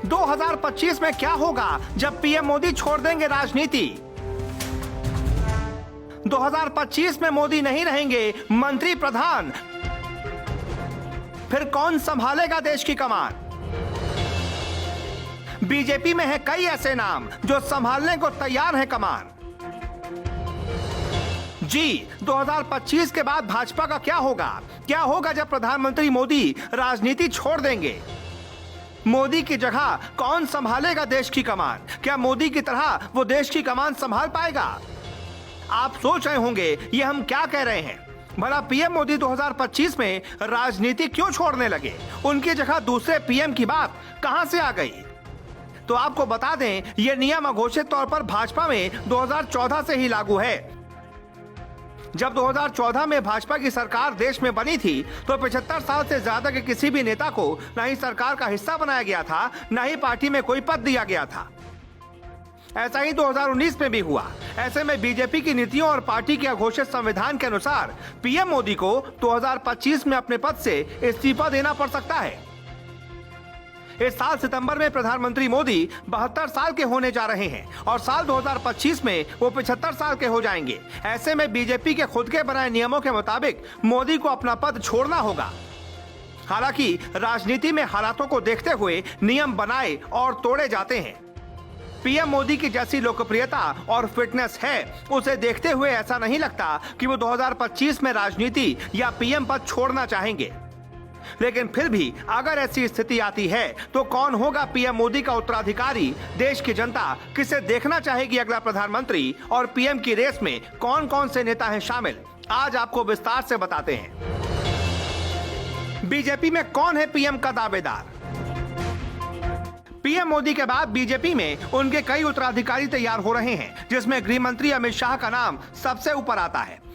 2025 में क्या होगा जब पीएम मोदी छोड़ देंगे राजनीति? 2025 में मोदी नहीं रहेंगे मंत्री प्रधान, फिर कौन संभालेगा देश की कमान? बीजेपी में है कई ऐसे नाम जो संभालने को तैयार हैं कमान। जी, 2025 के बाद भाजपा का क्या होगा? क्या होगा जब प्रधानमंत्री मोदी राजनीति छोड़ देंगे? मोदी की जगह कौन संभालेगा देश की कमान? क्या मोदी की तरह वो देश की कमान संभाल पाएगा? आप सोच रहे होंगे ये हम क्या कह रहे हैं। भला पीएम मोदी 2025 में राजनीति क्यों छोड़ने लगे? उनकी जगह दूसरे पीएम की बात कहां से आ गई? तो आपको बता दें, यह नियम अघोषित तौर पर भाजपा में 2014 से ही लागू है। जब 2014 में भाजपा की सरकार देश में बनी थी तो 75 साल से ज्यादा के किसी भी नेता को न ही सरकार का हिस्सा बनाया गया था, न ही पार्टी में कोई पद दिया गया था। ऐसा ही 2019 में भी हुआ। ऐसे में बीजेपी की नीतियों और पार्टी के घोषित संविधान के अनुसार पीएम मोदी को 2025 में अपने पद से इस्तीफा देना पड़ सकता है। इस साल सितंबर में प्रधानमंत्री मोदी 72 साल के होने जा रहे हैं और साल 2025 में वो 75 साल के हो जाएंगे। ऐसे में बीजेपी के खुद के बनाए नियमों के मुताबिक मोदी को अपना पद छोड़ना होगा। हालांकि राजनीति में हालातों को देखते हुए नियम बनाए और तोड़े जाते हैं। पीएम मोदी की जैसी लोकप्रियता और फिटनेस है, उसे देखते हुए ऐसा नहीं लगता कि वो 2025 में राजनीति या पीएम पद छोड़ना चाहेंगे। लेकिन फिर भी अगर ऐसी स्थिति आती है तो कौन होगा पीएम मोदी का उत्तराधिकारी? देश की जनता किसे देखना चाहेगी अगला प्रधानमंत्री? और पीएम की रेस में कौन कौन से नेता हैं शामिल? आज आपको विस्तार से बताते हैं। बीजेपी में कौन है पीएम का दावेदार? पीएम मोदी के बाद बीजेपी में उनके कई उत्तराधिकारी तैयार हो रहे हैं, जिसमें गृह मंत्री अमित शाह का नाम सबसे ऊपर आता है।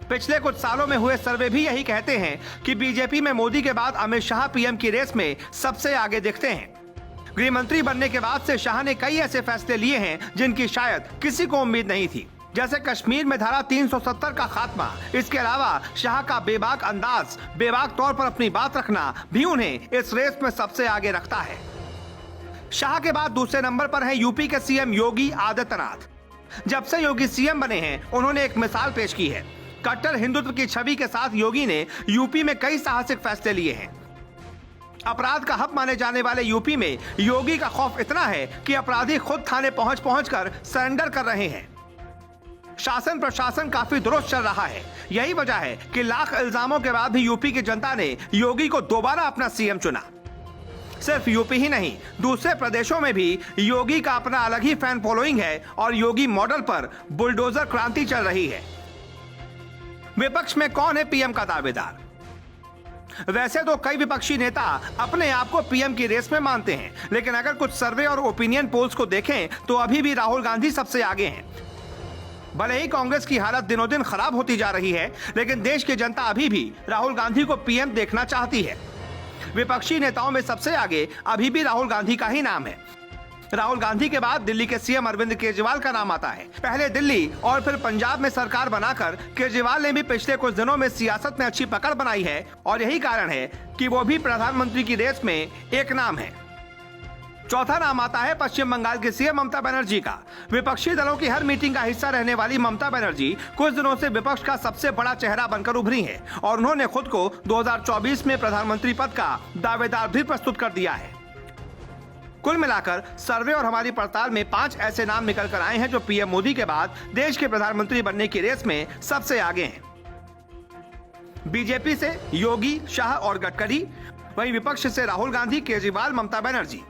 पिछले कुछ सालों में हुए सर्वे भी यही कहते हैं कि बीजेपी में मोदी के बाद अमित शाह पीएम की रेस में सबसे आगे दिखते हैं। गृह मंत्री बनने के बाद से शाह ने कई ऐसे फैसले लिए हैं जिनकी शायद किसी को उम्मीद नहीं थी, जैसे कश्मीर में धारा 370 का खात्मा। इसके अलावा शाह का बेबाक अंदाज, बेबाक तौर पर अपनी बात रखना भी उन्हें इस रेस में सबसे आगे रखता है। शाह के बाद दूसरे नंबर पर है यूपी के सीएम योगी आदित्यनाथ। जब से योगी सीएम बने हैं, उन्होंने एक मिसाल पेश की है। कट्टर हिंदुत्व की छवि के साथ योगी ने यूपी में कई साहसिक फैसले लिए हैं। अपराध का हब माने जाने वाले यूपी में योगी का खौफ इतना है कि अपराधी खुद थाने पहुंच कर सरेंडर कर रहे हैं। शासन प्रशासन काफी दुरुस्त चल रहा है। यही वजह है कि लाख इल्जामों के बाद भी यूपी की जनता ने योगी को दोबारा अपना सीएम चुना। सिर्फ यूपी ही नहीं, दूसरे प्रदेशों में भी योगी का अपना अलग ही फैन फॉलोइंग है और योगी मॉडल पर बुलडोजर क्रांति चल रही है। विपक्ष में कौन है पीएम का दावेदार? वैसे तो कई विपक्षी नेता अपने आप को पीएम की रेस में मानते हैं, लेकिन अगर कुछ सर्वे और ओपिनियन पोल्स को देखें तो अभी भी राहुल गांधी सबसे आगे हैं। भले ही कांग्रेस की हालत दिनों दिन खराब होती जा रही है, लेकिन देश की जनता अभी भी राहुल गांधी को पीएम देखना चाहती है। विपक्षी नेताओं में सबसे आगे अभी भी राहुल गांधी का ही नाम है। राहुल गांधी के बाद दिल्ली के सीएम अरविंद केजरीवाल का नाम आता है। पहले दिल्ली और फिर पंजाब में सरकार बनाकर केजरीवाल ने भी पिछले कुछ दिनों में सियासत में अच्छी पकड़ बनाई है और यही कारण है कि वो भी प्रधानमंत्री की रेस में एक नाम है। चौथा नाम आता है पश्चिम बंगाल की सीएम ममता बनर्जी का। विपक्षी दलों की हर मीटिंग का हिस्सा रहने वाली ममता बनर्जी कुछ दिनों से विपक्ष का सबसे बड़ा चेहरा बनकर उभरी है और उन्होंने खुद को 2024 में प्रधानमंत्री पद का दावेदार भी प्रस्तुत कर दिया है। कुल मिलाकर सर्वे और हमारी पड़ताल में 5 ऐसे नाम निकल कर आए हैं जो पीएम मोदी के बाद देश के प्रधानमंत्री बनने की रेस में सबसे आगे हैं। बीजेपी से योगी, शाह और गडकरी, वहीं विपक्ष से राहुल गांधी, केजरीवाल, ममता बनर्जी।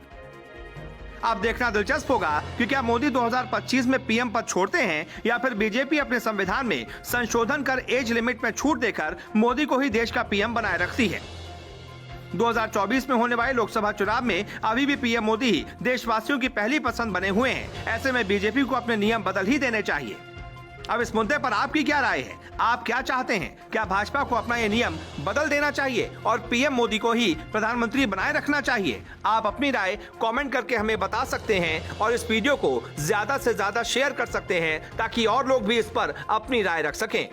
अब देखना दिलचस्प होगा कि क्या मोदी 2025 में पीएम पद छोड़ते हैं या फिर बीजेपी अपने संविधान में संशोधन कर एज लिमिट में छूट देकर मोदी को ही देश का पीएम बनाए रखती है। 2024 में होने वाले लोकसभा चुनाव में अभी भी पीएम मोदी ही देशवासियों की पहली पसंद बने हुए हैं। ऐसे में बीजेपी को अपने नियम बदल ही देने चाहिए। अब इस मुद्दे पर आपकी क्या राय है? आप क्या चाहते हैं? क्या भाजपा को अपना ये नियम बदल देना चाहिए और पीएम मोदी को ही प्रधानमंत्री बनाए रखना चाहिए? आप अपनी राय कमेंट करके हमें बता सकते हैं और इस वीडियो को ज्यादा से ज्यादा शेयर कर सकते हैं ताकि और लोग भी इस पर अपनी राय रख सकें।